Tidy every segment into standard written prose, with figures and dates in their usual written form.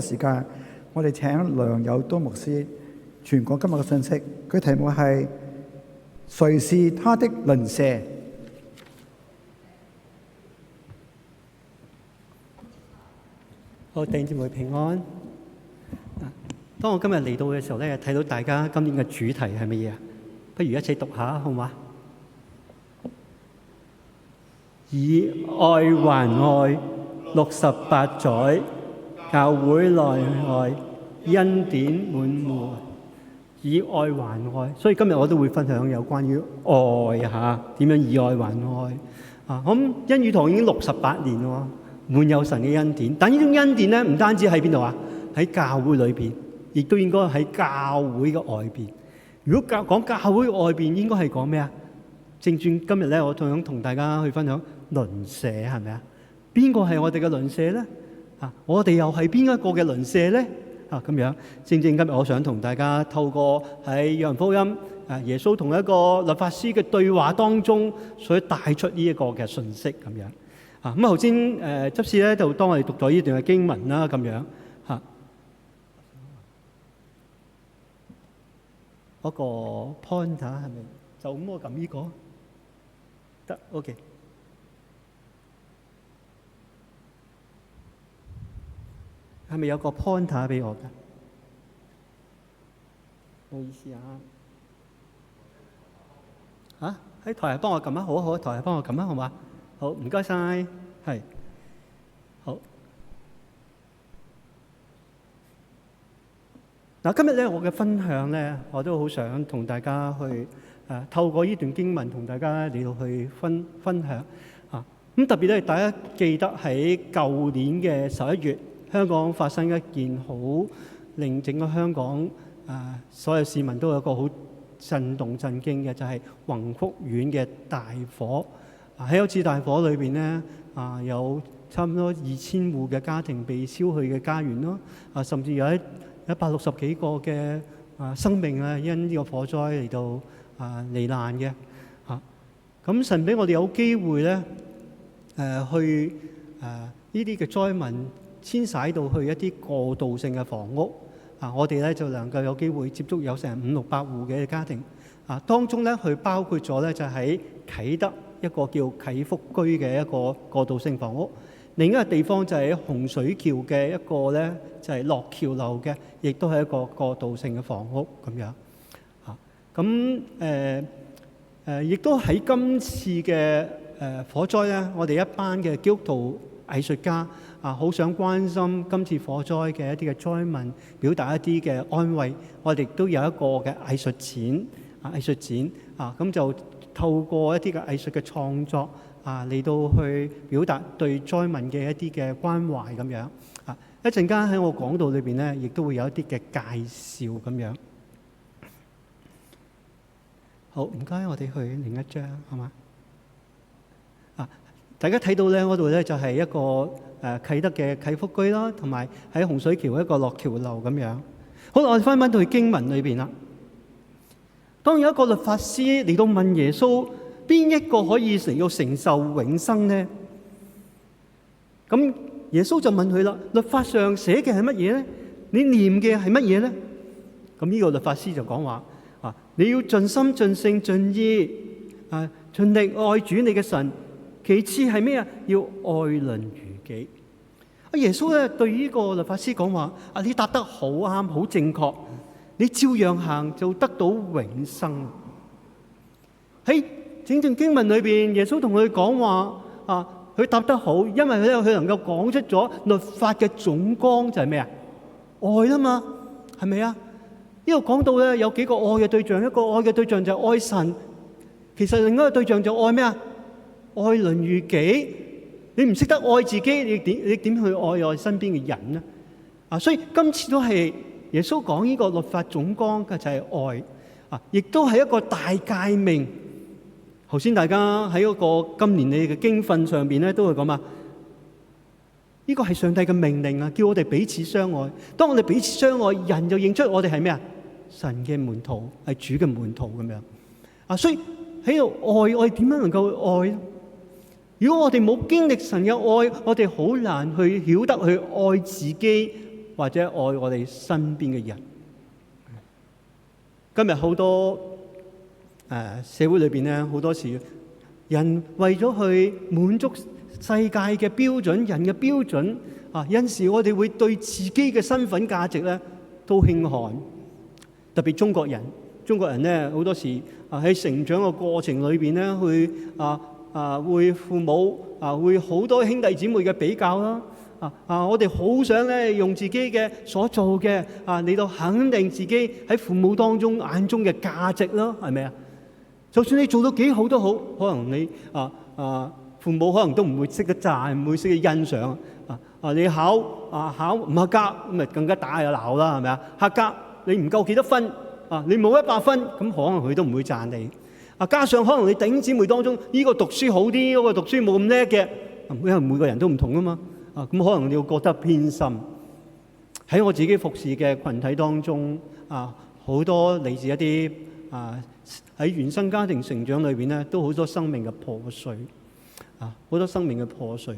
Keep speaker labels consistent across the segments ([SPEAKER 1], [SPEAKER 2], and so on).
[SPEAKER 1] 時間，我哋請梁友東牧師傳講今日嘅信息。佢題目係誰是他的鄰舍？
[SPEAKER 2] 好，弟兄姊妹平安。當我今日嚟到嘅時候咧，睇到大家今年嘅主題係乜嘢啊？不如一齊讀下好嗎？以愛還愛，68載，教會內外恩典滿滿，以愛還愛。所以今日我都會分享有關於愛嚇，點樣以愛還愛啊！咁恩語堂已經68年喎，滿有神嘅恩典。但呢種恩典咧，唔單止喺邊度啊？喺教會裏邊，亦都應該喺教會嘅外邊。如果講教會嘅外邊，應該係講咩啊？正轉今日咧，我想同大家去分享鄰舍，係咪啊？邊個係我哋嘅鄰舍咧？啊，我哋又係邊一個嘅鄰舍咧？啊，咁樣正正今日我想同大家透過喺約翰福音耶穌同一個律法師嘅對話當中，所以帶出呢一個嘅信息咁樣。啊，咁頭先執事咧就當我哋讀咗呢段嘅經文啦，咁樣嚇。嗰個 point 係咪就咁？我撳呢個得 OK。係咪有個 pointer 俾我㗎？唔好意思啊！喺台下幫我撳啊！好，好，台下幫我撳啊，好嘛？好，唔該晒，係好。嗱，今日咧我嘅分享咧，我都好想同大家去透過呢段經文同大家嚟到去分享啊。咁特別咧，大家記得喺舊年嘅11月。香港發生一件好令整個香港所有市民都有一個好震動震驚嘅，就係宏福苑嘅大火。喺嗰次大火裏邊咧，有差唔多2000戶嘅家庭被燒去嘅家園咯，甚至有160幾個嘅生命因呢個火災嚟到罹難嘅。咁神俾我哋有機會咧去呢啲嘅災民遷徙到去一啲過渡性嘅房屋，我哋咧就能夠有機會接觸有成500-600戶嘅家庭，當中咧佢包括咗咧就喺啟德一個叫啟福居嘅一個過渡性房屋，另一個地方就係喺洪水橋嘅一個咧就係落橋樓嘅，亦都係一個過渡性嘅房屋咁樣。亦都喺今次嘅火災咧，我哋一班嘅基督徒藝術家好想關心今次火災嘅一啲嘅災民，表達一啲嘅安慰。我哋都有一個嘅藝術展咁就透過一啲嘅藝術嘅創作嚟到去表達對災民嘅一啲嘅關懷咁樣。一陣間喺我講道裏邊咧，亦都會有一啲嘅介紹咁樣。好，唔該，我哋去另一張好嗎？大家睇到咧，嗰度咧就係一個啟德嘅啟福居啦，同埋喺洪水橋一個落橋樓咁樣。好啦，我哋翻到去經文裏邊啦。當有一個律法師嚟到問耶穌，邊一個可以嚟到承受永生呢？咁耶穌就問佢啦：律法上寫嘅係乜嘢咧？你念嘅係乜嘢咧？咁呢個律法師就講話：你要盡心、盡性、盡意盡力愛主你嘅神。其次係咩啊？要愛鄰如己。耶穌咧對呢個律法師講話：你答得好啱，好正確。你照樣行就得到永生。喺整段經文裏邊，耶穌同佢講話佢答得好，因為佢能夠講出咗律法嘅總綱就係咩啊？愛啦嘛，係咪啊？呢度講到咧有幾個愛嘅對象，一個愛嘅對象就係愛神，其實另一個對象就愛咩啊？愛鄰如己。你唔識得愛自己，你點去愛身邊嘅人呢？所以今次都係耶穌講呢個律法總綱嘅就係愛亦都係一個大誡命。頭先大家喺嗰個今年你嘅經訓上邊咧都會講嘛，呢個係上帝嘅命令叫我哋彼此相愛。當我哋彼此相愛，人就認出我哋係咩啊？神嘅門徒，係主嘅門徒咁樣。所以喺度愛，我哋點樣能夠愛？如果我哋冇經歷神嘅愛，我哋好難去曉得去愛自己，或者愛我哋身邊嘅人。今日好多社會裏邊咧，好多時人為咗去滿足世界嘅標準、人嘅標準有陣時我哋會對自己嘅身份價值咧都輕看。特別中國人咧，好多時喺成長嘅過程裏邊咧，去會父母會好多兄弟姊妹嘅比較啦。我哋好想咧用自己嘅所做嘅嚟到肯定自己喺父母當中眼中嘅價值咯，係咪啊？就算你做到幾好都好，可能你父母可能都唔會識得讚，唔會識得欣賞。你考唔合格咁咪更加打又鬧啦，係咪啊？合格你唔夠幾多分你冇100分，咁可能佢都唔會讚你。加上可能你弟兄姊妹當中呢個讀書好啲，嗰個讀書冇咁叻嘅，因為每個人都唔同噶嘛。咁可能你會覺得偏心。喺我自己服侍嘅群體當中好多嚟自一啲喺原生家庭成長裏邊咧，都好多生命嘅破碎好多生命嘅破碎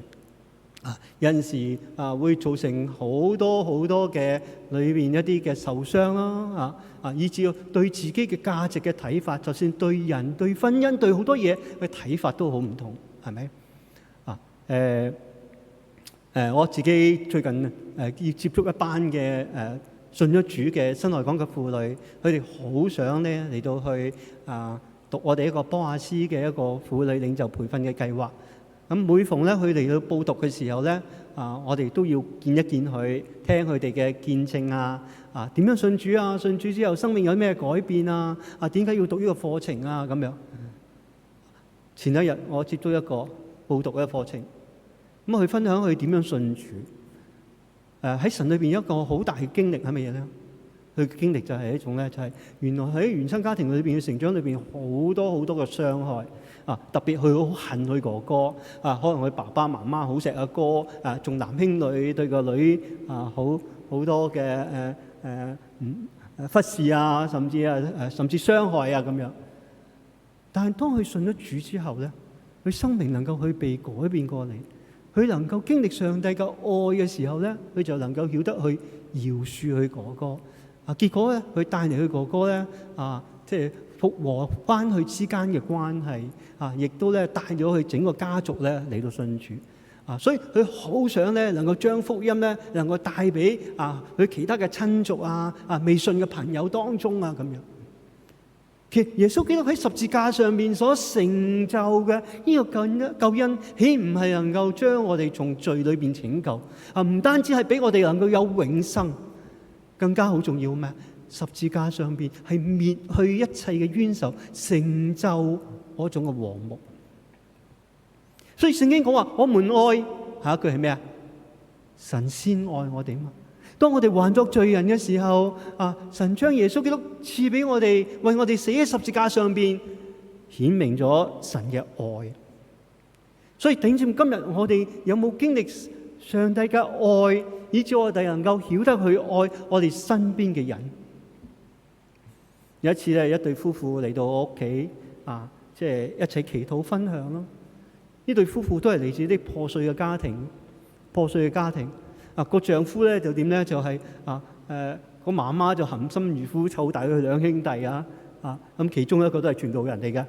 [SPEAKER 2] 有陣時會造成好多嘅裏邊一啲嘅受傷啦以至對自己嘅價值嘅睇法，就算對人、對婚姻、對好多嘢嘅睇法都好唔同，係咪我自己最近要接觸一班嘅信咗主嘅新來港嘅婦女，佢哋好想咧嚟到去讀我哋一個波亞斯嘅一個婦女領袖培訓嘅計劃。咁每逢咧佢嚟到報讀嘅時候咧，我哋都要見一見佢，聽佢哋嘅見證點樣信主信主之後生命有咩改變點解要讀呢個課程咁樣。前一日我接觸一個報讀嘅課程，咁佢分享佢點樣信主。喺神裏邊一個好大嘅經歷係乜嘢咧？佢嘅經歷就係一種咧，就係原來喺原生家庭裏邊嘅成長裏邊好多嘅傷害特別佢好恨佢哥哥可能佢爸爸媽媽好錫阿哥重男輕女，對個女好多嘅忽視甚至傷害咁樣。但係當佢信咗主之後咧，佢生命能夠去被改變過嚟，佢能夠經歷上帝嘅愛嘅時候咧，佢就能夠曉得去饒恕佢哥哥結果咧，佢帶嚟佢哥哥咧即係復和翻佢之間嘅關係亦都咧帶咗佢整個家族咧嚟到信主所以佢好想咧能夠將福音咧能夠帶俾佢其他嘅親族未信嘅朋友當中咁樣。其實耶穌基督喺十字架上面所成就嘅呢個救恩，豈唔係能夠將我哋從罪裏邊拯救唔單止係俾我哋能夠有永生，更加好重要咩？十字架上邊係滅去一切嘅冤仇，成就嗰種嘅和睦。所以聖經講話，我們愛，下一句係咩啊？神先愛我哋嘛。當我哋還作罪人嘅時候神將耶穌基督賜俾我哋，為我哋死喺十字架上邊，顯明咗神嘅愛。所以頂住今日我哋有冇經歷上帝嘅愛，以致我哋能夠曉得去愛我哋身邊嘅人？有一次咧，一對夫婦嚟到我屋企即係一齊祈禱分享咯。呢對夫婦都係嚟自啲破碎嘅家庭。個丈夫咧就點咧？就係個媽媽就含辛茹苦湊大佢兩兄弟咁其中一個都係傳道人嚟嘅。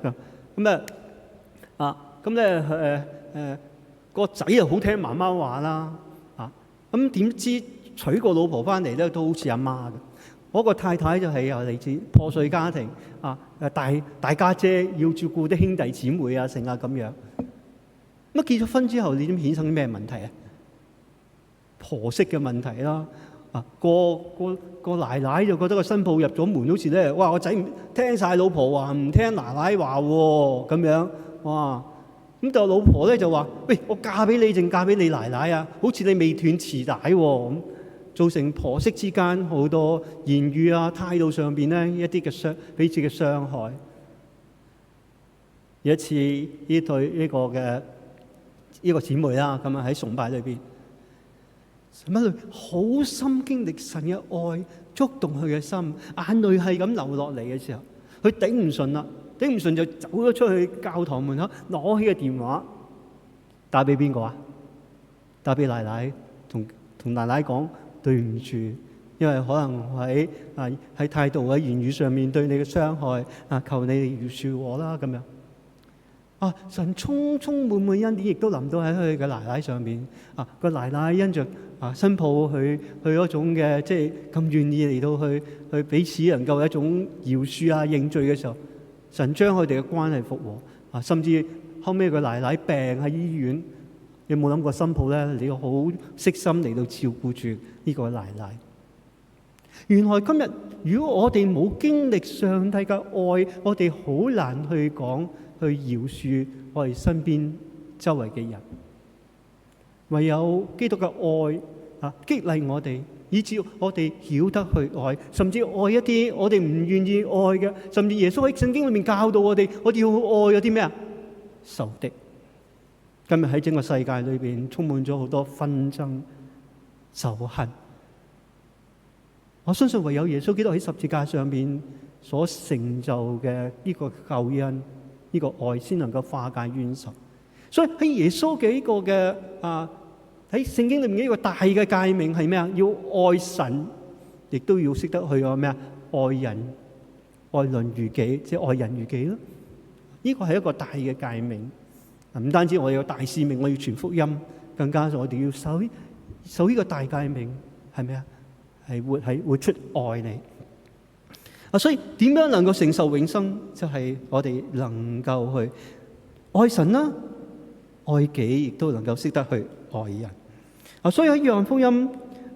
[SPEAKER 2] 咁咧個仔又好聽媽媽話啦咁點知娶個老婆翻嚟咧都好似阿媽嘅。嗰個太太就係又嚟自破碎家庭大家姐要照顧啲兄弟姊妹成咁樣。咁結咗婚之後，你點衍生啲咩問題啊？婆媳嘅問題啦個奶奶就覺得個新抱入咗門，好似咧哇，個仔唔聽晒老婆話，唔聽奶奶話咁樣哇。咁就老婆咧就話：喂，我嫁俾你定嫁俾你奶奶好似你未斷臍帶咁，造成婆媳之間好多言語態度上邊咧一啲嘅彼此嘅傷害。有一次呢個姊妹啦，咁喺崇拜裏邊。好深經歷神嘅愛，觸動佢嘅心，眼淚係咁流落嚟嘅時候，佢頂唔順啦，頂唔順就走咗出去教堂門口，攞起個電話打俾邊個打俾奶奶，同奶奶講：對唔住，因為可能喺態度、喺言語上面對你嘅傷害求你饒恕我啦咁樣。神充滿恩典，亦都臨到喺佢嘅奶奶上面。個奶奶因着新抱佢嗰種嘅即係咁願意嚟到去彼此能夠一種饒恕認罪嘅時候，神將佢哋嘅關係復和。甚至後尾個奶奶病喺醫院，你有冇諗過新抱咧？你要好悉心嚟到照顧住呢個奶奶。原來今日如果我哋冇經歷上帝嘅愛，我哋好難去講去饒恕我哋身邊周圍嘅人。唯有基督嘅愛激勵我哋，以致我哋曉得去愛，甚至愛一啲我哋唔願意愛嘅。甚至耶穌喺聖經裏面教導我哋，我哋要愛嗰啲咩啊？仇敵。今日喺整個世界裏邊充滿咗好多紛爭、仇恨。我相信唯有耶穌基督喺十字架上面所成就嘅呢個救恩，呢個愛先能夠化解冤仇。所以喺耶穌嘅呢個嘅喺聖經裏面呢個大嘅誡命係咩啊？要愛神，亦都要識得去咩啊？愛人，愛鄰如己，即係愛人如己咯。呢個係一個大嘅誡命。唔單止我哋有大使命，我要傳福音，更加我哋要守呢個大誡命，係咩啊？係活出愛你。所以點樣能夠承受永生？就係我哋能夠去愛神啦，愛己，亦都能夠識得去愛人。所以喺約翰福音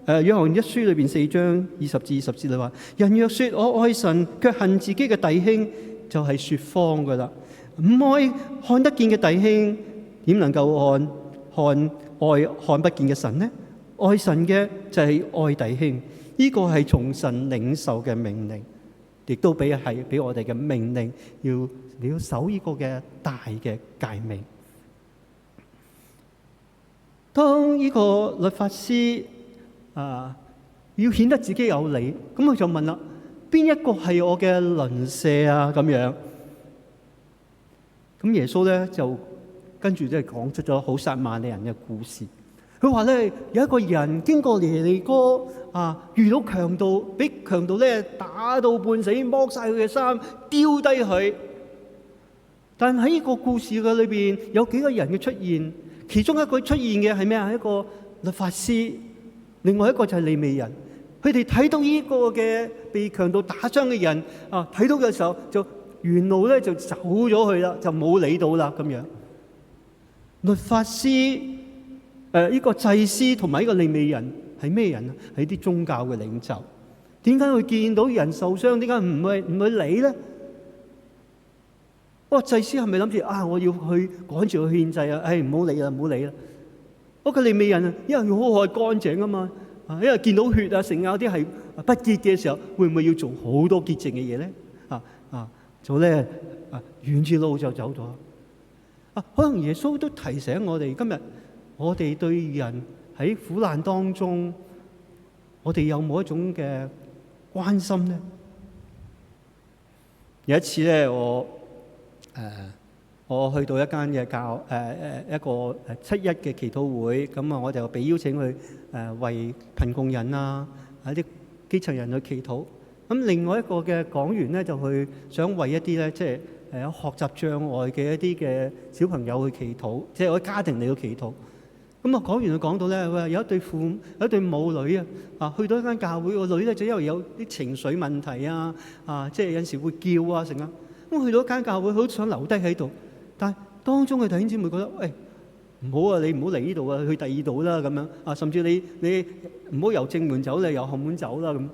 [SPEAKER 2] 約翰一書裏邊4章20至20節你話：人若說我愛神，卻恨自己嘅弟兄，就係說謊噶啦。唔愛看得見嘅弟兄，點能夠愛看不見嘅神呢？愛神嘅就係愛弟兄，呢個係從神領受嘅命令，亦都俾我哋嘅命令，你要守呢個嘅大嘅誡命。當呢個律法師要顯得自己有理，咁佢就問啦：邊一個係我嘅鄰舍啊？咁樣。咁耶穌咧就跟住即係講出咗好撒瑪利人嘅故事。佢話咧，有一個人經過耶利哥遇到強盜，俾強盜咧打到半死，剝晒佢嘅衫，丟低佢。但喺呢個故事嘅裏邊有幾個人嘅出現，其中一個出現嘅係咩啊？一個律法師，另外一個就係利未人。佢哋睇到呢個嘅被強盜打傷嘅人睇到嘅時候就沿路咧就走咗去啦，就冇理到啦咁樣。律法師呢個祭司同埋呢個利未人係咩人啊？係啲宗教嘅領袖。點解會見到人受傷，點解唔去理咧？祭司係咪諗住我要去趕住去獻祭啊？唔好理啦，唔好理啦。個利未人因為要好愛乾淨啊嘛，因為見到血剩有啲係不潔嘅時候，會唔會要做好多潔淨嘅嘢咧？做咧遠住路就走咗。可能耶穌都提醒我哋，今日我哋對人喺苦難當中，我哋有冇一種嘅關心咧？有一次咧，我去到一間嘅一個7·1嘅祈禱會，咁我就被邀請去為貧窮人一啲基層人去祈禱。咁另外一個嘅講員咧就去想為一啲咧即係有學習障礙嘅一啲嘅小朋友去祈禱，即係我家庭嚟到祈禱。咁講完就講到咧，有一對母女去到一間教會，個女咧就因為有啲情緒問題即係有陣時會叫成啊。咁去到一間教會，好想留低喺度，但係當中嘅弟兄姊妹覺得唔好你唔好嚟呢度去第二度啦咁樣甚至你唔好由正門走，你由後門走啦咁。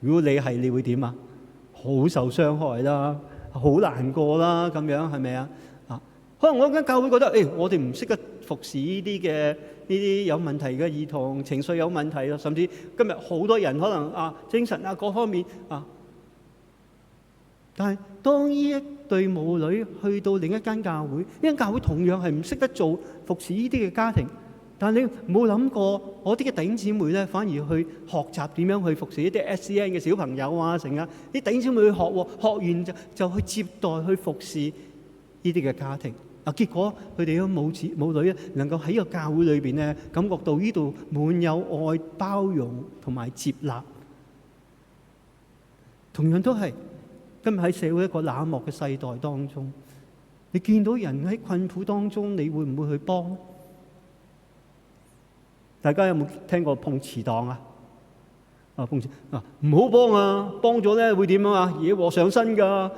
[SPEAKER 2] 如果你會點啊？好受傷害啦，好難過啦，咁樣係咪啊？可能我間教會覺得我哋唔識得服侍呢啲有問題嘅兒童，情緒有問題，甚至今日好多人可能精神各方面但係當呢一對母女去到另一間教會，呢間教會同樣係唔識得做服侍呢啲嘅家庭。但係你冇諗過，我啲嘅弟兄姊妹咧，反而去學習點樣去服侍一啲 SEN 嘅小朋友成啊！啲弟兄姊妹去學完就去接待去服侍呢啲嘅家庭結果佢哋嘅母子母女咧，能夠喺個教會裏邊咧，感覺到呢度滿有愛、包容同埋接納。同樣都係今日喺社會一個冷漠嘅世代當中，你見到人喺困苦當中，你會唔會去幫？大家有冇聽過碰瓷黨啊？碰瓷唔好幫啊！幫咗咧會點啊？惹禍上身㗎，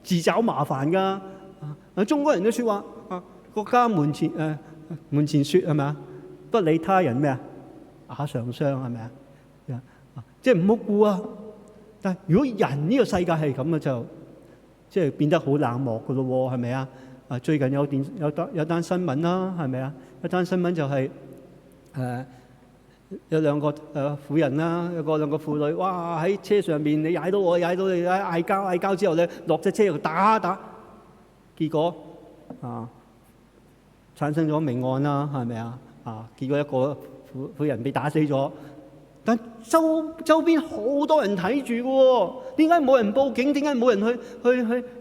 [SPEAKER 2] 自找麻煩㗎。中國人都説話國家門前雪係咪啊？不理他人咩啊？瓦上霜係咪啊？即係唔好顧啊！但係如果人呢個世界係咁嘅，就即係變得好冷漠㗎咯喎，係咪啊？最近有單新聞啦，係咪啊？一單新聞就係有兩個婦人啦，兩個婦女，哇喺車上面你踩到我，踩到你，嗌交之後咧，落咗車度打，結果產生咗命案啦，係咪啊？結果一個婦人被打死咗，但周邊好多人睇住嘅喎，點解冇人報警？點解冇人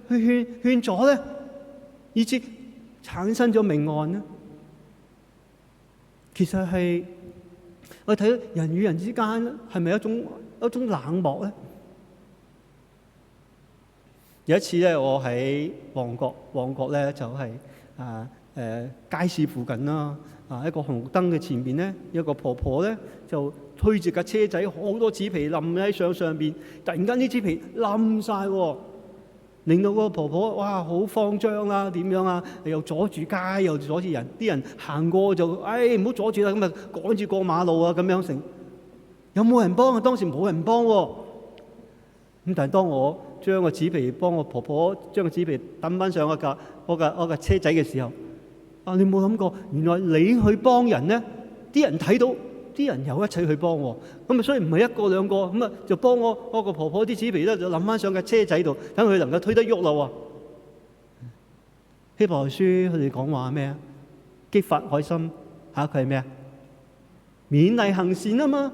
[SPEAKER 2] 去勸阻咧？以致產生咗命案呢？其實係我睇到人與人之間係咪一種冷漠咧？有一次咧，我喺旺角咧就係街市附近啦，一個紅燈嘅前邊咧，有一個婆婆咧就推住架車仔，好多紙皮冧喺上邊，突然間啲紙皮冧晒喎，令到個婆婆哇好慌張啦，點樣啊？又阻住街，又阻住人，啲人行過就唔好阻住啦，咁啊趕住過馬路啊，咁樣成。有冇人幫啊？當時冇人幫喎。咁但係當我將個紙皮幫我婆婆將個紙皮抌翻上我架車仔嘅時候，你冇諗過，原來你去幫人咧，啲人睇到，啲人又一齊去幫喎。咁啊，所以唔係一個兩個，咁啊就幫我個婆婆啲紙皮咧，就冧翻上架車仔度，等佢能夠推得喐啦喎。希伯來書佢哋講話咩啊？激發愛心佢係咩啊？勉勵行善啊嘛。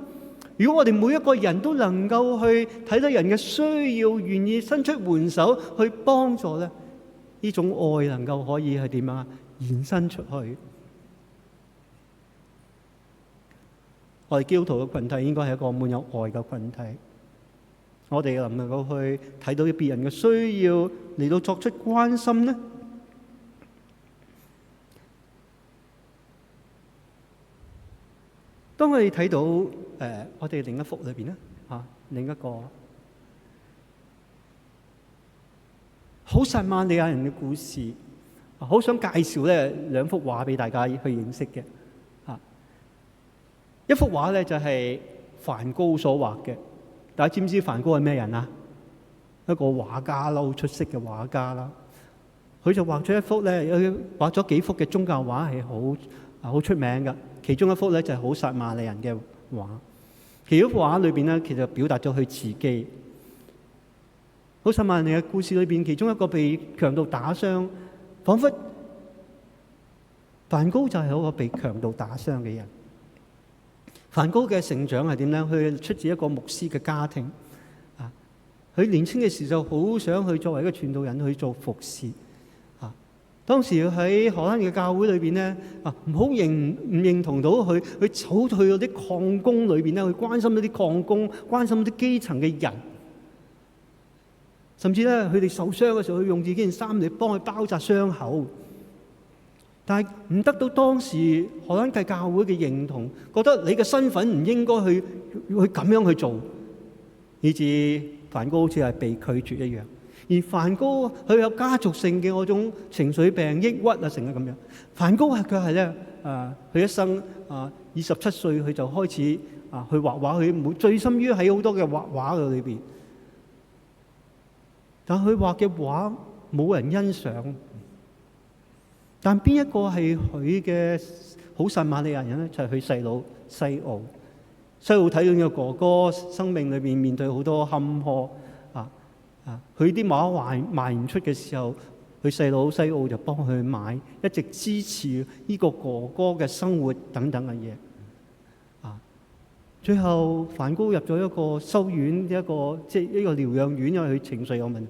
[SPEAKER 2] 如果我哋每一個人都能夠去睇到人嘅需要，願意伸出援手去幫助咧，呢種愛能夠可以係點啊？延伸出去。我哋基督徒嘅群體應該係一個滿有愛嘅群體。我哋能夠去睇到別人嘅需要嚟到作出關心咧。當我哋睇到我哋另一幅裏邊咧另一個好撒瑪利亞人嘅故事，好想介紹咧兩幅畫俾大家去認識嘅。一幅畫咧就係梵高所畫嘅，大家知唔知梵高係咩人啊？一個畫家啦，好出色嘅畫家啦。佢就畫咗一幅咧，畫咗幾幅嘅宗教畫係好出名嘅。其中一幅咧就係好撒瑪利亞人嘅畫。其中一幅畫裏邊咧，其實表達咗佢自己。好撒瑪利亞嘅故事裏邊，其中一個被強盜打傷，彷彿梵高就係一個被強盜打傷嘅人。梵高嘅成長係點咧？佢出自一個牧師嘅家庭。佢年輕嘅時候好想去作為一個傳道人去做服侍。當時喺荷蘭嘅教會裏邊咧，唔認同到佢走去嗰啲礦工裏邊咧，去關心嗰啲礦工，關心啲基層嘅人，甚至咧佢哋受傷嘅時候，佢用自己件衫嚟幫佢包紮傷口。但係唔得到當時荷蘭嘅教會嘅認同，覺得你嘅身份唔應該去咁樣去做，以致梵高好似係被拒絕一樣。而梵高佢有家族性嘅嗰種情緒病、抑鬱啊，成日咁樣。梵高佢係咧佢一生27歲佢就開始去畫畫，佢醉心於喺好多嘅畫畫嘅裏邊。但佢畫嘅畫冇人欣賞。但邊一個係佢嘅好撒瑪利亞人咧？就係佢細佬西奧。西奧睇到呢個哥哥生命裏邊面對好多坎坷。佢啲畫賣唔出嘅時候，佢細佬西奧就幫佢買，一直支持呢個哥哥嘅生活等等嘅嘢。最後梵高入咗一個修院，一個療養院，因為佢情緒有問題。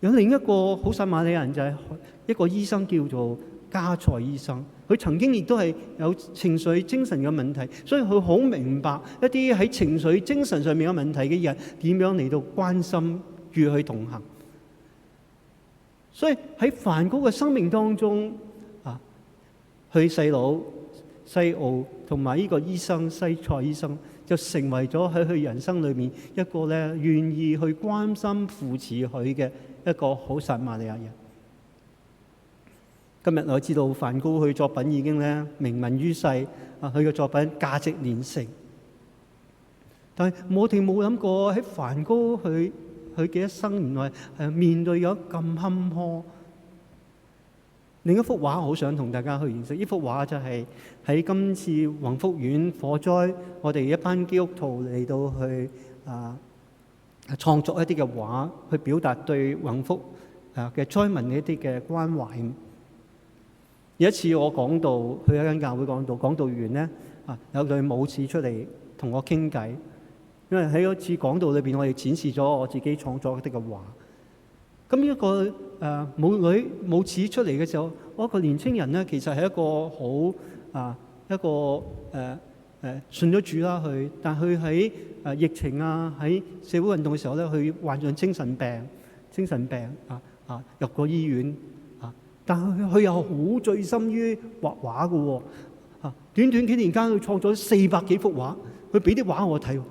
[SPEAKER 2] 有另一個好撒瑪利亞人，就係一個醫生，叫做加賽醫生。佢曾經亦都係有情緒精神嘅問題，所以佢好明白一啲喺情緒精神上面嘅問題嘅人點樣嚟到關心與佢同行。所以喺梵高嘅生命當中佢細佬西奧同埋呢個醫生西塞醫生就成為咗喺佢人生裏面一個咧願意去關心扶持佢嘅一個好撒瑪利亞人。今日我知道梵高佢作品已經咧名聞於世，佢嘅作品價值連城。但係我哋冇諗過喺梵高佢嘅一生原來係面對咗咁坎坷。另一幅畫好想同大家去認識，呢幅畫就係喺今次宏福苑火災，我哋一班基督徒嚟到去創作一啲嘅畫，去表達對宏福嘅災民嘅一啲嘅關懷。有一次我講道，去一間教會講道，講道完咧有對母子出嚟同我傾偈，因為喺嗰次講道裏邊，我哋展示咗我自己創作一啲嘅畫。咁一個母子出嚟嘅時候，我一個年青人咧，其實係一個好信咗主啦，佢，但佢喺疫情喺社會運動嘅時候咧，佢患上精神病入過醫院但係佢又好醉心於畫畫嘅喎，短短幾年間佢創作咗400幾幅畫，佢俾啲畫我睇，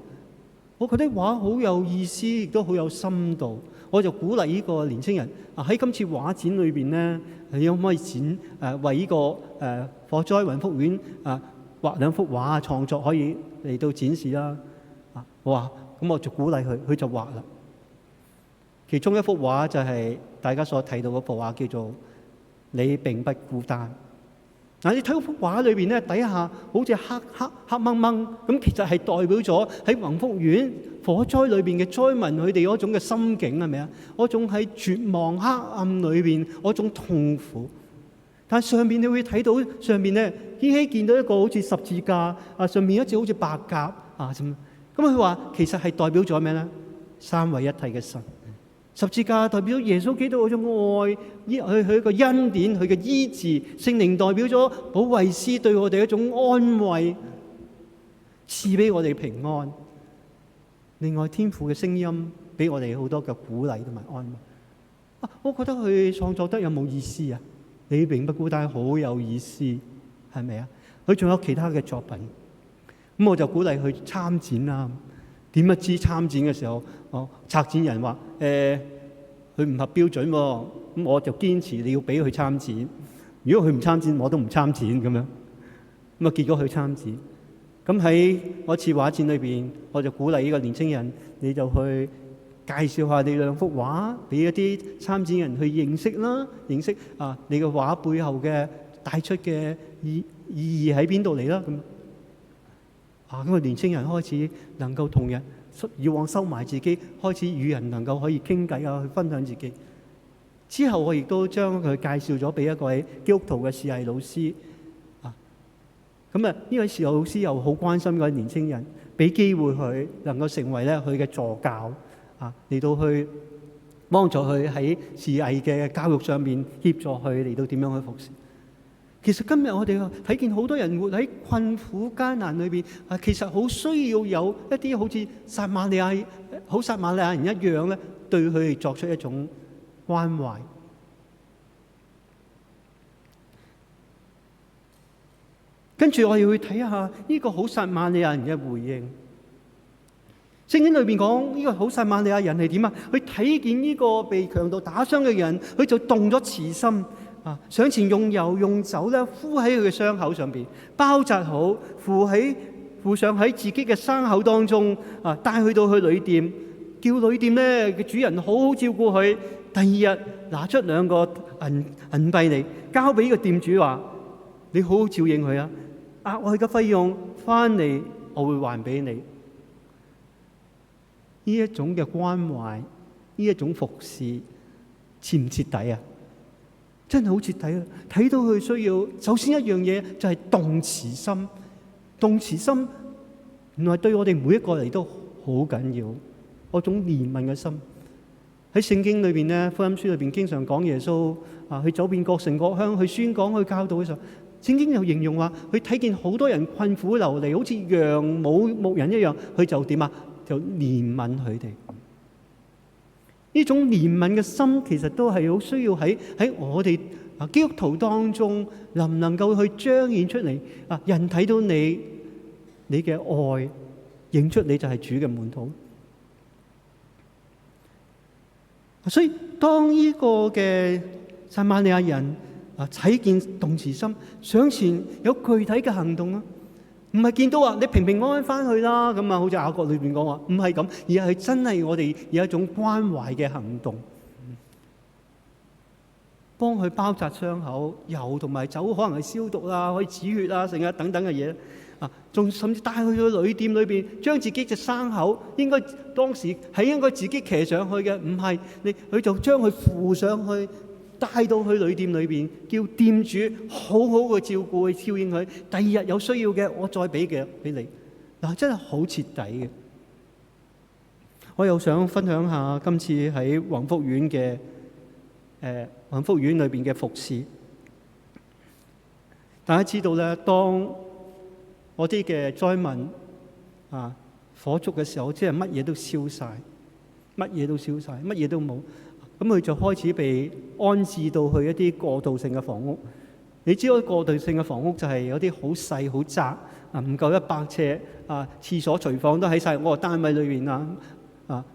[SPEAKER 2] 我覺得畫好有意思，亦都好有深度。我就鼓勵呢個年青人喺今次畫展裏邊咧，你可唔可以為呢個火災宏福苑畫2幅畫創作可以嚟到展示啦？我話咁我就鼓勵佢，佢就畫啦。其中一幅畫就係大家所睇到嗰幅畫，叫做你並不孤單。你睇嗰幅畫裏邊咧，底下好似黑掹掹咁，其實係代表咗喺宏福苑火災裏邊嘅災民佢哋嗰種嘅心境，係咪啊？嗰種喺絕望黑暗裏邊嗰種痛苦。但係上邊你會睇到上邊咧，依稀見到一個好似十字架上面一隻好似白鴿咁佢話其實係代表咗咩咧？三位一體嘅神。十字架代表耶穌基督嗰種愛，佢個恩典，佢嘅醫治；聖靈代表咗保惠師對我哋一種安慰，賜俾我哋平安。另外天父嘅聲音俾我哋好多嘅鼓勵同埋安慰。我覺得佢創作得有冇意思啊？你並不孤單，好有意思，係咪啊？佢仲有其他嘅作品，咁我就鼓勵佢參展啦。點不知參展嘅時候，策展人話佢唔合標準喎，咁我就堅持你要俾佢參展。如果佢唔參展，我都唔參展咁樣。咁結果佢參展。咁喺嗰次畫展裏邊，我就鼓勵呢個年青人，你就去介紹下你2幅畫，俾一啲參展人去認識啦，認識你嘅畫背後嘅帶出嘅意義喺邊度嚟啦咁。咁個年青人開始能夠同人以往收埋自己，開始與人能夠可以傾偈去分享自己。之後我亦都將佢介紹咗俾一位基督徒嘅視藝老師。呢位視藝老師又好關心嗰位年青人，俾機會佢能夠成為咧佢嘅助教，嚟到去幫助佢喺視藝嘅教育上面協助佢嚟到點樣去服侍。其實今日我哋睇見好多人活喺困苦艱難裏邊，其實好需要有一啲好似撒瑪利亞人一樣咧，對佢哋作出一種關懷。跟住我哋會睇下呢個好撒瑪利亞人嘅回應。聖經裏邊講呢個好撒瑪利亞人係點啊？佢睇見呢個被強盜打傷嘅人，佢就動咗慈心。上前用油用酒咧敷喺佢嘅傷口上邊，包紮好，附上喺自己嘅傷口當中，帶去到去旅店，叫旅店咧嘅主人好好照顧佢。第二日拿出2個銀幣嚟，交俾呢個店主話：你好好照應佢啊，額外嘅費用翻嚟我會還俾你。呢一種嘅關懷，呢一種服侍，徹唔徹底啊？真係好徹底啊！睇到佢需要，首先一樣嘢就係動慈心。動慈心原來對我哋每一個嚟都好緊要，嗰種憐憫嘅心喺聖經裏邊咧，福音書裏邊經常講耶穌去走遍各城各鄉，去宣講、去教導嘅時候，聖經又形容話，佢睇見好多人困苦流離，好似羊冇牧人一樣，佢就點啊？就憐憫佢哋。呢種憐憫嘅心，其實都係好需要喺我哋基督徒當中，能唔能夠去彰顯出嚟？人睇到你嘅愛，認出你就係主嘅門徒。所以當呢個嘅撒瑪利亞人睇見動慈心，上前有具體嘅行動啦，唔係見到話你平平安安翻去啦咁啊，好似雅各裏邊講話，唔係咁，而係真係我哋有一種關懷嘅行動，幫佢包紮傷口，油同埋酒可能係消毒啦，可以止血啊，剩啊等等嘅嘢仲甚至帶佢去旅店裏邊，將自己隻牲口應該當時係應該自己騎上去嘅，唔係佢就將佢扶上去，帶到去旅店裏邊，叫店主好好去照顧佢，照應佢。第二日有需要嘅，我再俾嘅俾你。真係好徹底嘅。我又想分享下今次喺宏福苑嘅宏福苑裏邊嘅服侍。大家知道咧，當我啲嘅災民火燭嘅時候，即係乜嘢都燒晒，乜嘢都燒晒，乜嘢都冇。咁佢就開始被安置到去一啲過渡性嘅房屋。你知道過渡性嘅房屋就係有啲好細好窄唔夠100尺廁所廚房都喺晒我個單位裏邊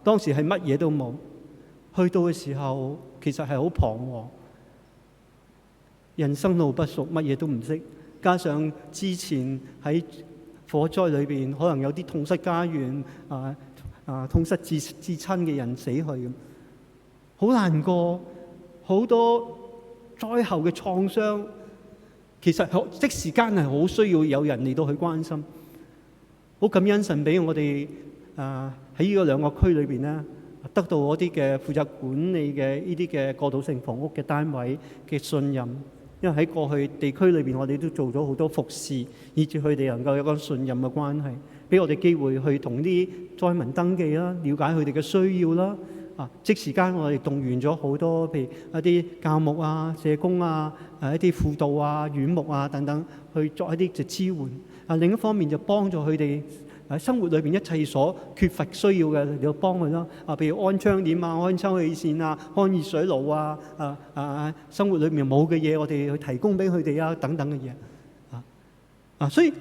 [SPEAKER 2] 當時係乜嘢都冇。去到嘅時候，其實係好彷徨，人生路不熟，乜嘢都唔識。加上之前喺火災裏邊，可能有啲痛失家園痛失至親嘅人死去咁，好難過，好多災後嘅創傷。其實即時間係好需要有人嚟到去關心。好感恩神俾我哋喺呢個兩個區裏邊咧，得到嗰啲嘅負責管理嘅呢啲嘅過渡性房屋嘅單位嘅信任。因為喺過去地區裏邊，我哋都做咗好多服侍，以至佢哋能夠有個信任嘅關係，俾我哋機會去同啲災民登記啦，了解佢哋嘅需要啦。即時間我哋動員咗好多，譬如一啲教牧社工一啲輔導院牧等等，去作一啲嘅支援。另一方面就幫助佢哋生活裏邊一切所缺乏需要嘅，你要幫佢啦。譬如安窗簾安抽氣扇安熱水爐生活裏面冇嘅嘢，我哋去提供俾佢哋等等嘅嘢。所以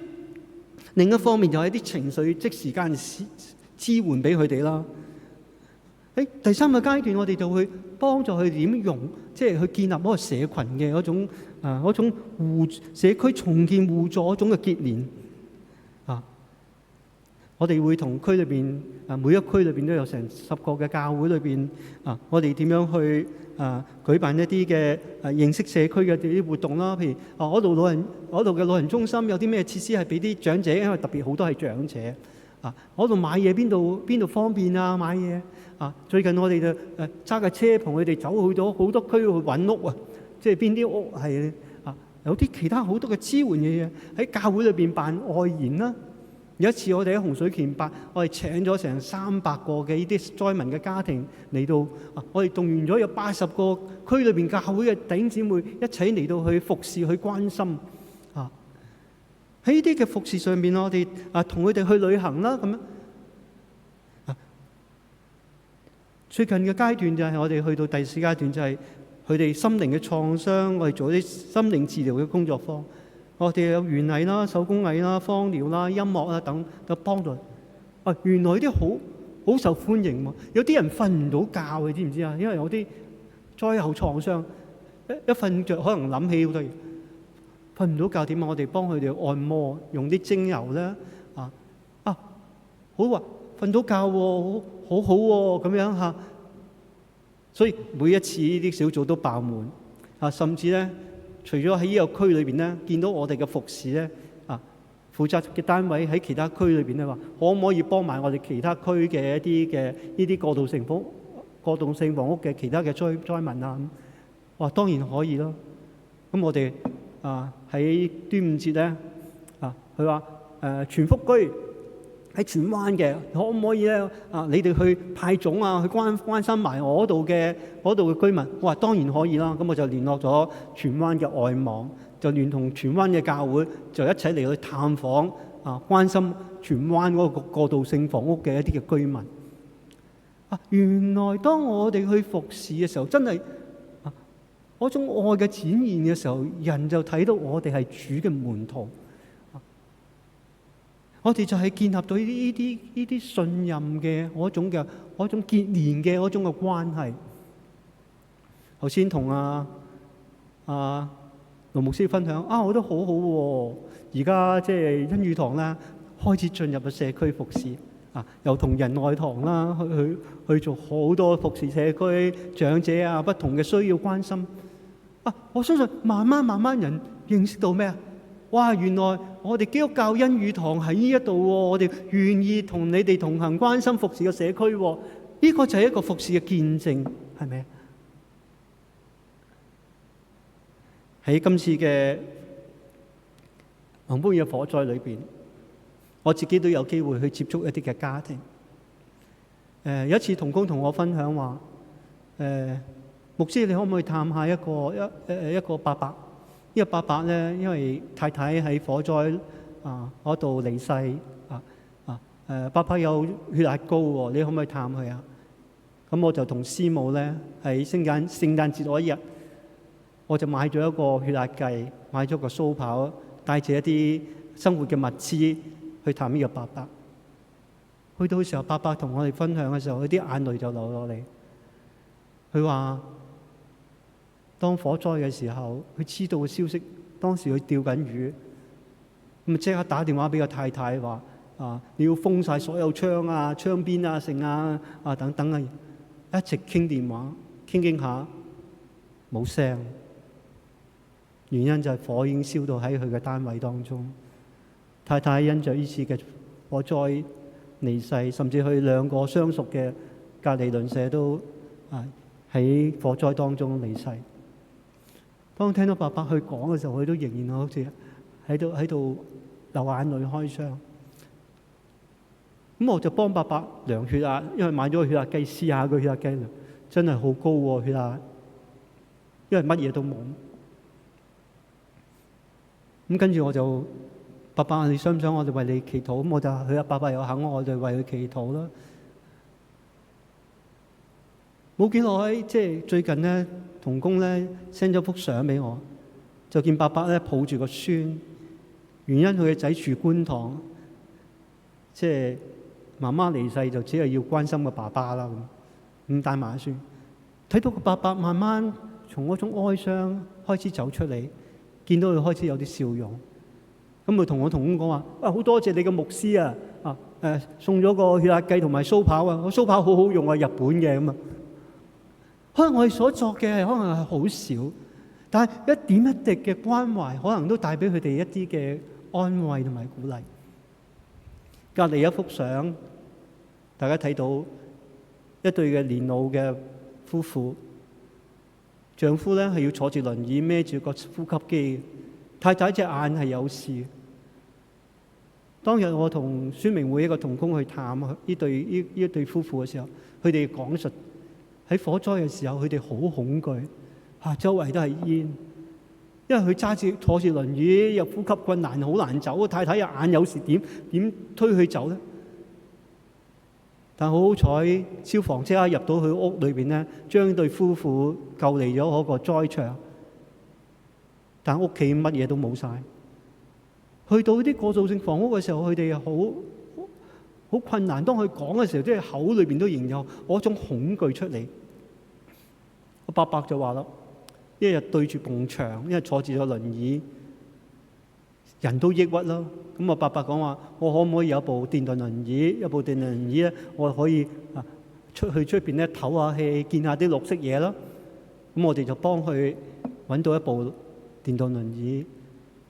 [SPEAKER 2] 另一方面就係一啲情緒即時間支援俾佢哋啦。喺第三個階段，我哋就會幫助佢點用，即係去建立嗰個社群嘅嗰種社區重建互助嗰種嘅結連。我哋會同區裏邊每一區裏邊都有成10個嘅教會裏邊我哋點樣去舉辦一啲嘅認識社區嘅啲活動啦？譬如嗰度嘅老人中心有啲咩設施係俾啲長者，因為特別好多係長者嗰度買嘢邊度方便買嘢最近我哋就揸架車同佢哋走去咗好多區去揾屋即係邊啲屋係有啲其他好多嘅支援嘅嘢喺教會裏邊辦愛研啦。有一次我哋喺洪水橋辦，我哋請咗成300個嘅呢啲災民嘅家庭嚟到，我哋動員咗有80個區裏邊教會嘅弟兄姊妹一齊嚟到去服侍去關心喺呢啲嘅服侍上面，我哋同佢哋去旅行啦咁樣。最近嘅階段就係我哋去到第4階段，就係佢哋心靈嘅創傷，我哋做啲心靈治療嘅工作坊。我哋有園藝啦、手工藝啦、芳療啦、音樂等都幫助。原來啲好受歡迎喎。有啲人瞓唔到覺，你知唔知因為有啲災後創傷，一瞓着可能諗起好多嘢，瞓唔到覺點我哋幫佢哋按摩，用啲精油咧好瞓到覺好好咁樣所以每一次呢啲小組都爆滿甚至咧。除咗喺呢個區裏邊咧，見到我哋嘅服侍咧，負責嘅單位喺其他區裏邊咧話，可唔可以幫埋我哋其他區嘅一啲嘅呢啲過渡性房屋嘅其他嘅災民話當然可以咯。咁我哋喺端午節咧，佢話全福居喺喺荃灣嘅，可唔可以咧？你哋去派種啊，去關心埋我嗰度嘅居民。我話當然可以啦。咁我就聯絡咗荃灣嘅外網，就聯同荃灣嘅教會，就一齊嚟去探訪關心荃灣嗰個過渡性房屋嘅一啲嘅居民。原來當我哋去服侍嘅時候，真係嗰種愛嘅展現嘅時候，人就睇到我哋係主嘅門徒。我哋就係建立到呢啲信任嘅嗰種結連嘅嗰種嘅關係。頭先同盧牧師分享我覺得好好喎。而家即係恩語堂啦，開始進入咗社區服侍又同仁愛堂啦去做好多服侍社區長者不同嘅需要關心。我相信慢慢人認識到咩啊？哇！原來我哋基督教恩語堂喺呢一度喎，我哋願意同你哋同行關心服侍嘅社區喎，呢個就係一個服侍嘅見證，係咪？喺今次嘅紅磡嘅火災裏邊，我自己都有機會去接觸一啲嘅家庭。有一次同工同我分享話，牧師你可唔可以探下一個伯伯？呢個伯伯咧，因為太太喺火災嗰度離世伯伯有血壓高喎，你可唔可以探佢啊？咁我就同師母咧喺聖誕節嗰一日，我就買咗一個血壓計，買咗個蘇跑，帶住一啲生活嘅物資去探呢個伯伯。去到嘅時候，伯伯同我哋分享嘅時候，佢啲眼淚就流落嚟。佢話：當火災嘅時候，佢知道嘅消息，當時佢釣緊魚，咁即刻打電話俾個太太話：你要封晒所有窗窗邊剩等等嘅，一直傾電話，傾下冇聲。原因就係火已經燒到喺佢嘅單位當中。太太因着呢次嘅火災離世，甚至佢2個相熟嘅隔離鄰舍都喺火災當中離世。當聽到伯伯去講嘅時候，佢都仍然好似喺度流眼淚開箱。咁我就幫伯伯量血壓，因為買咗個血壓計試下個血壓計，真係好高喎血壓，因為乜嘢都冇。咁跟住我就，伯伯你想唔想我哋為你祈禱？咁我就佢伯伯又肯，我哋為佢祈禱啦。冇幾耐，即係最近咧，同工咧 send 咗幅相俾我，就見伯伯咧抱住個孫，原因佢嘅仔住觀塘，即係媽媽離世就只係要關心個爸爸啦咁帶埋個孫，睇到個伯伯慢慢從嗰種哀傷開始走出嚟，見到佢開始有啲笑容，咁佢同我同工講話：好多謝你嘅牧師送咗個血壓計同埋蘇跑個蘇跑好好用日本嘅咁啊。可能我哋所作嘅可能係好少，但係一點一滴嘅關懷，可能都帶俾佢哋一啲嘅安慰同埋鼓勵。隔離一幅相，大家睇到一對嘅年老嘅夫婦，丈夫咧係要坐住輪椅孭住個呼吸機，太太隻眼係有事。當日我同宣明會一個同工去探呢一對夫婦嘅時候，佢哋講述喺火災嘅時候，佢哋好恐懼，周圍都係煙，因為佢坐住輪椅，又呼吸困難，好難走。太太眼有時點推佢走咧？但好彩，消防即刻入到佢屋裏邊咧，將對夫婦救離咗嗰個災場。但屋企乜嘢都冇晒。去到啲過渡性房屋嘅時候，佢哋好困難。當佢講嘅時候，即係口裏邊都仍有嗰種恐懼出嚟。個伯伯就話啦：一日對住埲牆，因為坐住個輪椅，人都抑鬱啦。咁我伯伯講話：我可唔可以有部電動輪椅？有部電動輪椅咧，我可以出邊咧唞下氣，見下啲綠色嘢啦。咁我哋就幫佢揾到一部電動輪椅，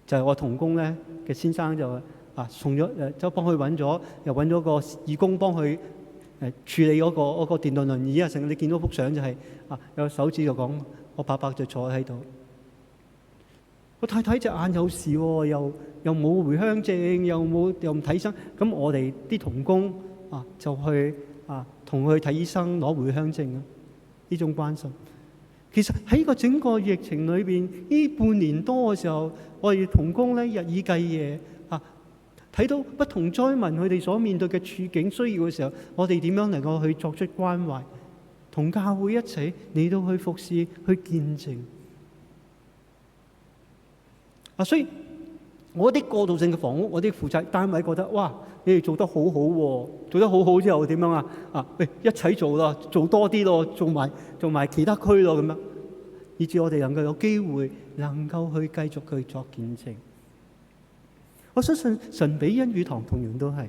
[SPEAKER 2] 就係我同工咧嘅先生就送咗就幫佢揾咗，又揾咗個義工幫佢處理嗰個電動輪椅啊。成日你見到幅相就係有手指就講，我伯伯就坐喺度。我太太隻眼有事喎，又冇回鄉證，又唔睇醫生，咁我哋啲同工就去同佢睇醫生攞回鄉證啊！呢種關心，其實喺個整個疫情裏邊呢半年多嘅時候，我哋同工咧日以繼夜睇到不同災民佢哋所面對嘅處境需要嘅時候，我哋點樣能夠去作出關懷，同教會一齊嚟到去服侍、去見證所以我啲過渡性嘅房屋，我啲負責單位覺得哇，你哋做得好好喎，做得好好之後點樣一齊做啦，做多啲咯，做埋其他區咯咁樣，以至我哋能夠有機會能夠去繼續去作見證。我相信神俾恩語堂同樣都係，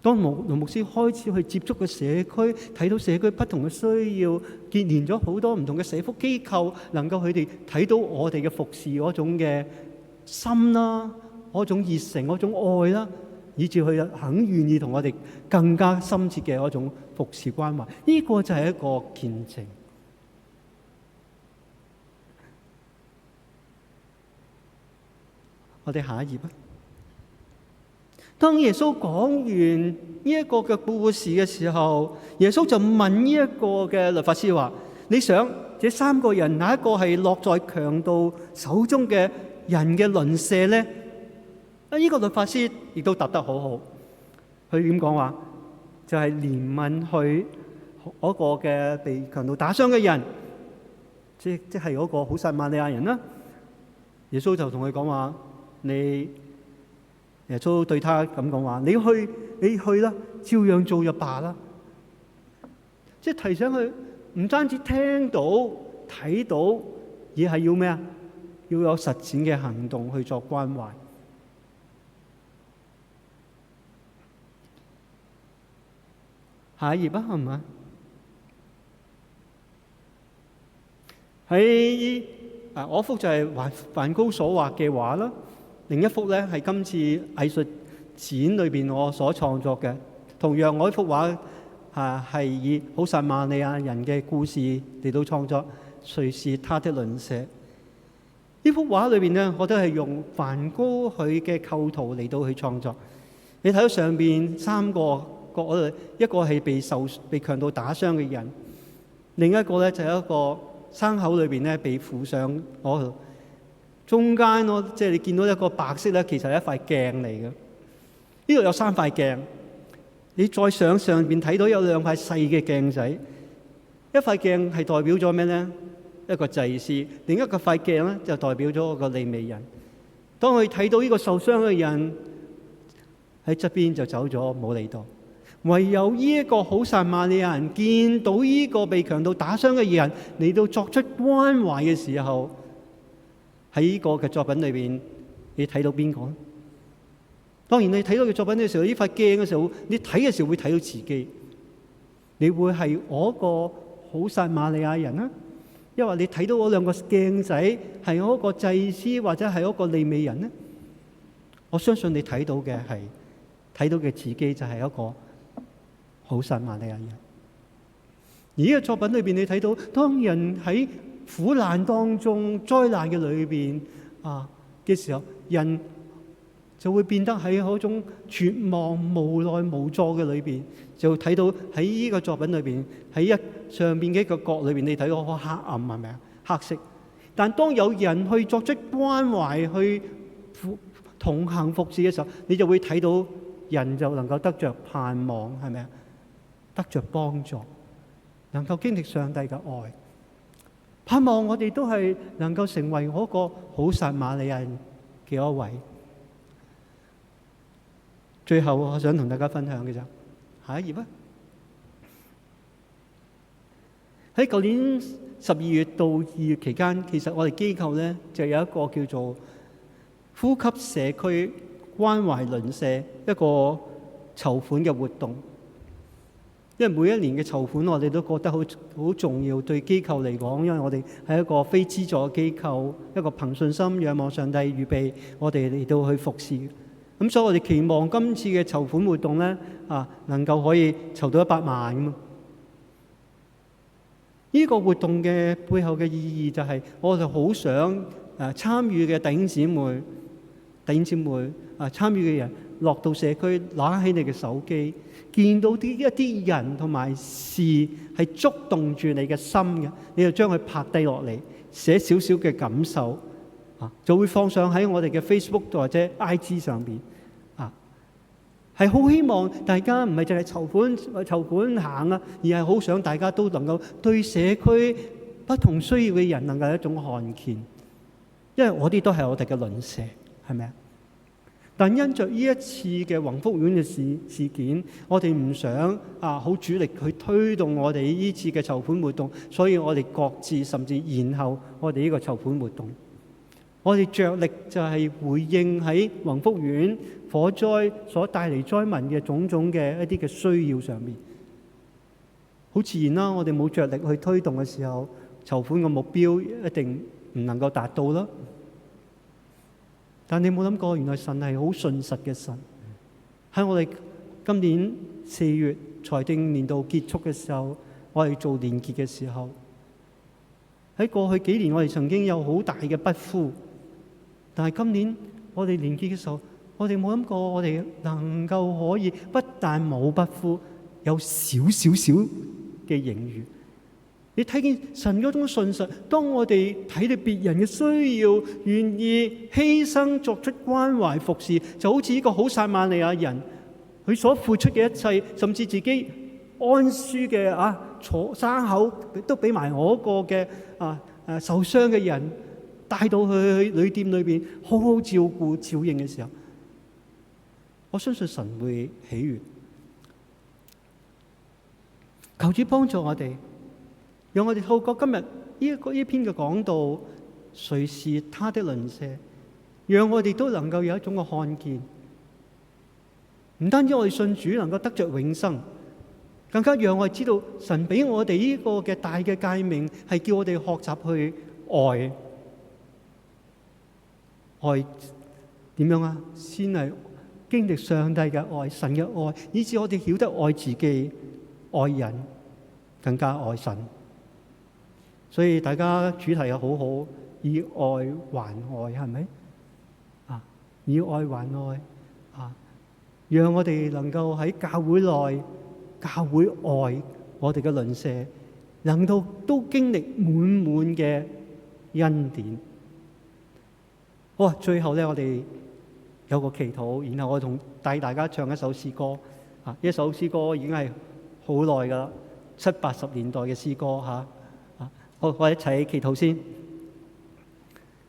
[SPEAKER 2] 當盧牧師開始去接觸嘅社區，睇到社區不同嘅需要，結連咗好多唔同嘅社福機構，能夠佢哋睇到我哋嘅服侍嗰種嘅心啦，嗰種熱誠，嗰種愛啦，以至佢肯願意同我哋更加深切嘅嗰種服侍關懷，呢個就係一個見證。我哋下一頁。當耶穌講完呢一個嘅故事嘅時候，耶穌就問呢一個嘅律法師話：你想這3個人哪一個係落在強盜手中嘅人嘅鄰舍呢？呢個律法師亦都答得好好。佢點講話？就係憐憫佢嗰個嘅被強盜打傷嘅人，即係嗰個好撒瑪利亞人啦。耶穌就同佢講話：耶穌對他咁講話：你去啦，照樣做就罷啦。即係提醒佢，唔單止聽到睇到，而係要咩啊？要有實踐嘅行動去作關懷。下一頁係咪？喺我幅就係梵高所畫嘅畫啦。另一幅咧係今次藝術展裏邊我所創作嘅，同樣我呢幅畫係以好撒瑪利亞人嘅故事嚟到創作。誰是他的鄰舍？呢幅畫裏邊咧，我都係用梵高佢嘅構圖嚟到去創作。你睇到上邊3個角，一個係被強盜打傷嘅人，另一個咧就係一個傷口裏邊咧被附上嗰度。中間即係你見到一個白色咧，其實係一塊鏡嚟嘅。呢度有3塊鏡，你再上邊睇到有2塊細嘅鏡仔。一塊鏡係代表咗咩咧？一個祭司，另一個塊鏡咧就代表咗個利未人。當佢睇到呢個受傷嘅人喺側邊就走咗，冇理到。唯有呢一個好撒瑪利亞人見到呢個被強盜打傷嘅人嚟到作出關懷嘅時候，喺呢個嘅作品裏邊，你睇到邊個？當然你睇到嘅作品嘅時候，呢塊鏡嘅時候，你睇嘅時候會睇到自己。你會係我個好撒瑪利亞人啊？因為你睇到嗰2個鏡仔係嗰個祭司或者係嗰個利未人呢？我相信你睇到嘅自己就係一個好撒瑪利亞人。而呢個作品裏邊，你睇到當人喺苦難當中、災難嘅裏邊嘅時候，人就會變得喺嗰種絕望、無奈、無助嘅裏邊，就睇到喺呢個作品裏邊，喺上邊嘅一個角裏邊，你睇到好黑暗，係咪啊？黑色。但當有人去作出關懷、去同行服侍嘅時候，你就會睇到人就能夠得着盼望，係咪啊？得着幫助，能夠經歷上帝嘅愛。盼望我哋都係能夠成為嗰個好撒瑪利亞人嘅一位。最後我想同大家分享嘅就下一頁啊！喺舊年12月到2月期間，其實我哋機構咧就有一個叫做呼吸社區關懷鄰舍一個籌款嘅活動。因為每一年嘅籌款，我哋都覺得好重要，對機構嚟講，因為我哋係一個非資助機構，一個憑信心仰望上帝預備我哋嚟到去服侍。咁所以我哋期望今次嘅籌款活動咧，能夠可以籌到100萬咁。呢個活動嘅背後嘅意義就係，我哋好想參與嘅弟兄姊妹參與嘅人落到社區，攞起你嘅手機，見到一啲人同埋事係觸動住你嘅心嘅，你就將佢拍低落嚟，寫少少嘅感受就會放上喺我哋嘅 Facebook 或者 IG 上邊係好希望大家唔係淨係籌款行而係好想大家都能夠對社區不同需要嘅人能夠有一種看見，因為我哋都係我哋嘅鄰舍，係咪啊？但因着呢一次嘅宏福苑嘅事件，我哋唔想好主力去推動我哋呢次嘅籌款活動，所以我哋擱置甚至延後我哋呢個籌款活動。我哋着力就係回應喺宏福苑火災所帶嚟災民嘅種種嘅一啲嘅需要上面。好自然啦，我哋冇着力去推動嘅時候，籌款嘅目標一定唔能夠達到啦。但你冇諗過，原來神係好信實嘅神。喺我哋今年4月財政年度結束嘅時候，我哋做年結嘅時候，喺過去幾年我哋曾經有好大嘅不敷，但係今年我哋年結嘅時候，我哋冇諗過我哋能夠可以不但冇不敷，有少嘅盈餘。你睇見神嗰種信實，當我哋睇到別人嘅需要，願意犧牲作出關懷服侍，就好似呢個好撒瑪利亞人，佢所付出嘅一切，甚至自己安舒嘅坐生口都俾埋我個嘅受傷嘅人帶到去旅店裏邊，好好照顧照應嘅時候，我相信神會喜悅。求主幫助我哋，讓我哋透過今日呢篇嘅講道，誰是他的鄰舍，讓我哋都能夠有一種嘅看見。唔單止我哋信主能夠得着永生，更加讓我哋知道神俾我哋呢個嘅大嘅誡命，係叫我哋學習去愛。愛點樣啊？先係經歷上帝嘅愛，神嘅愛，以致我哋曉得愛自己、愛人，更加愛神。所以大家主題又好好，以愛還愛，係咪？以愛還愛讓我哋能夠喺教會內、教會外，我哋嘅鄰舍，能夠都經歷滿滿嘅恩典。好啊，最後咧，我哋有個祈禱，然後我帶大家唱一首詩歌。呢首詩歌已經係好耐噶啦，70、80年代嘅詩歌吓。好，我哋一齊祈禱先。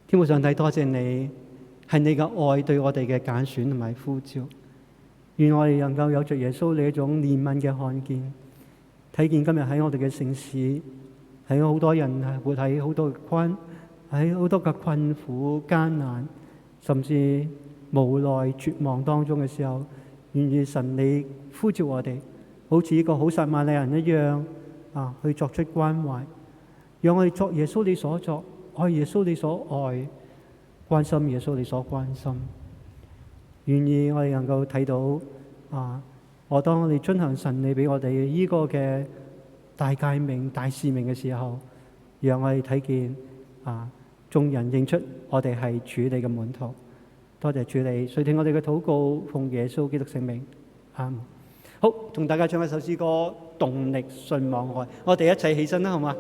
[SPEAKER 2] 天父上帝，多謝你，係你嘅愛對我哋嘅揀選同埋呼召。願我哋能夠有着耶穌你一種憐憫嘅看見，睇見今日喺我哋嘅城市，喺好多人係活喺好多嘅困苦艱難，甚至無奈絕望當中嘅時候，願意神你呼召我哋，好似一個好撒瑪利亞人一樣去作出關懷，讓我哋作耶穌你所作，愛耶穌你所愛，關心耶穌你所關心。願意我哋能夠睇到當我哋遵行神你俾我哋呢個嘅大誡命、大使命嘅時候，讓我哋睇見眾人認出我哋係主你嘅門徒。多謝主你垂聽我哋嘅禱告，奉耶穌基督聖名。好，同大家唱一首詩歌《動力信望愛》，我哋一齊起身啦，好嗎？